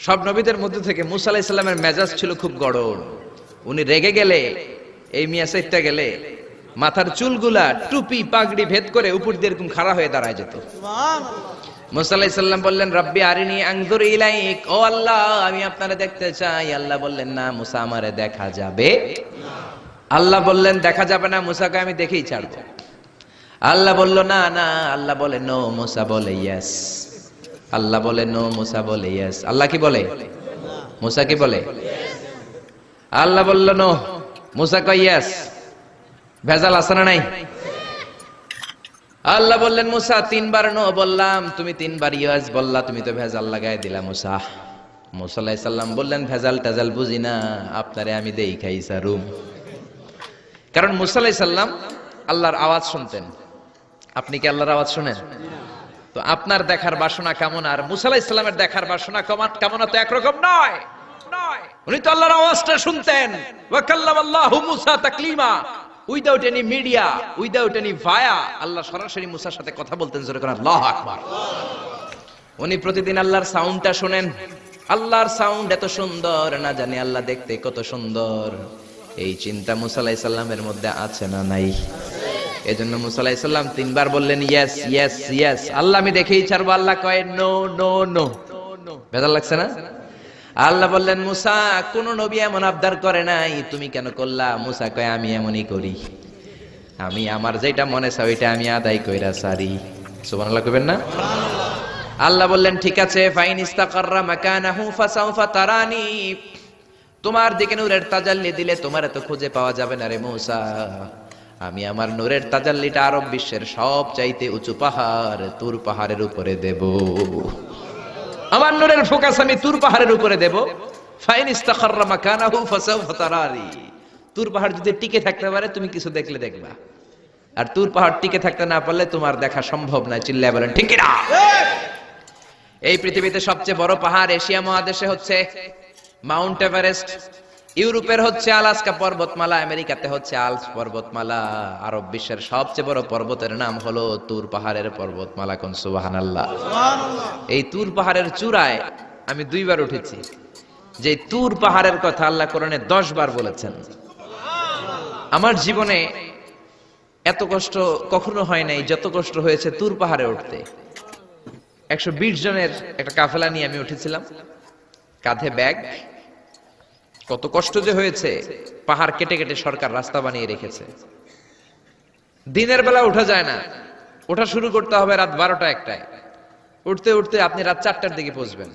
সব নবীদের মধ্যে থেকে মুসা আলাইহিস সালামের মেজাজ ছিল খুব গড়ন। উনি রেগে গেলে, এই মিয়া সাইটটা গেলে মাথার চুলগুলা টুপি পাগড়ি ভেদ করে উপর দিয়ে এরকম খাড়া হয়ে দাঁড়ায় যেত। মুসা আলাইহিস সালাম বললেন, রব্বি আরিনি আনজুর ইলাইক, ও আল্লাহ আমি আপনারে দেখতে চাই। আল্লাহ বললেন, না মুসা আমারে দেখা যাবে না। আল্লাহ বললেন দেখা যাবে না, মুসাকে আমি দেখেই ছাড়বো। আল্লাহ বলল না না, আল্লাহ বলে নো, মুসা বলে ইয়েস। আল্লাহ বলে নো, মুসা বলে ইয়েস। আল্লাহ কি বলে? মুসা কি বলে? আল্লাহ বলল নো, মুসা কয় ইয়েস। ভেজাল আছে না নাই? আল্লাহ বললেন, মুসা তিনবার নো বললাম, তুমি তিনবার ইয়েস বললা, তুমি তো ভেজাল লাগাই দিলা মুসা। মুসা আলাইহিস সালাম বললেন, ভেজাল টেজাল বুঝি না, আপনারে আমি দেই খাই সারুম। কারণ মুসা আলাইহিস সালাম আল্লাহর আওয়াজ শুনতেন। আপনি কি আল্লাহর আওয়াজ শুনেন? তো আপনার দেখার বাসনা কেমন আর মুসা আলাইহিস সালামের দেখার বাসনা কেমন তো একরকম নয়। উনি তো আল্লাহর আওয়াজটা শুনতেন। ওয়া কাল্লামাল্লাহু মুসা তাকলিমা, without any media, without any via, আল্লাহ সরাসরি মুসার সাথে কথা বলতেন। জোরে করে আল্লাহু আকবার। উনি প্রতিদিন আল্লাহর সাউন্ডটা শুনেন। আল্লাহর সাউন্ড এত সুন্দর, না জানি আল্লাহ দেখতে কত সুন্দর। এই চিন্তা মুসা আলাইহিস সালামের মধ্যে আছে না নাই? এজন্য মুসা আলাইহিস সালাম তিনবার বললেন ইয়েস ইয়েস ইয়েস। আল্লাহ আমি দেখেই ছাড়বো। আল্লাহ কয় নো নো নো। ভেজাল লাগছে না? আল্লাহ বললেন, মুসা কোন নবী এমন আবদার করে নাই, তুমি কেন করলা? মুসা কয় আমি এমনই করি, আমি আমার যেটা মনে চাই ওইটা আমি আদায় কইরা সারি। সুবহানাল্লাহ কইবেন না? আল্লাহ বললেন ঠিক আছে, ফাইন ইস্তাকাররা মাকানাহু ফাসাউফা তারানি, তোমার দিকে নূরের তাজাল্লি দিলে তোমার তো খুঁজে পাওয়া যাবে না রে মুসা। আমি আমার নূরের তাজাল্লিটা আরব বিশ্বের সব চাইতে উঁচু পাহাড় তুর পাহাড়ের উপরে দেব। আমার নূরের ফোকাস আমি তুর পাহাড়ের উপরে দেব। ফাইন ইস্তাকাররা মাকানাহু ফাসাউফা তারানি, তুর পাহাড় যদি টিকে থাকতে পারে তুমি কিছু দেখলে দেখবা, আর তুর পাহাড় টিকে থাকতে না পারলে তোমার দেখা সম্ভব না। চিল্লায় বলেন ঠিক কি না? এই পৃথিবীতে সবচেয়ে বড় পাহাড় এশিয়া মহাদেশে হচ্ছে মাউন্ট এভারেস্ট, ইউরোপের হচ্ছে আলাস্কা পর্বতমালা, আমেরিকাতে হচ্ছে আল্পস পর্বতমালা, আরব বিশ্বের সবচেয়ে বড় পর্বতের নাম হলো তুর পাহাড়ের পর্বতমালা। কোন সুবহানাল্লাহ। এই তুর পাহাড়ের চূড়ায় আমি 2 বার উঠেছি। যে তুর পাহাড়ের কথা আল্লাহ কোরআনে 10 বার বলেছেন। আমার জীবনে এত কষ্ট কখনো হয় নাই যত কষ্ট হয়েছে তুর পাহাড়ে উঠতে। 120 জনের একটা কাফেলা নিয়ে আমি উঠেছিলাম, কাঁধে ব্যাগ। কত কষ্ট যে হয়েছে, পাহাড় কেটে কেটে সরকার রাস্তা বানিয়ে রেখেছে। দিনের বেলা ওঠা যায় না, ওঠা শুরু করতে হবে রাত 12টা 1টায়। উঠতে উঠতে আপনি রাত 4টার দিকে পৌঁছবেন।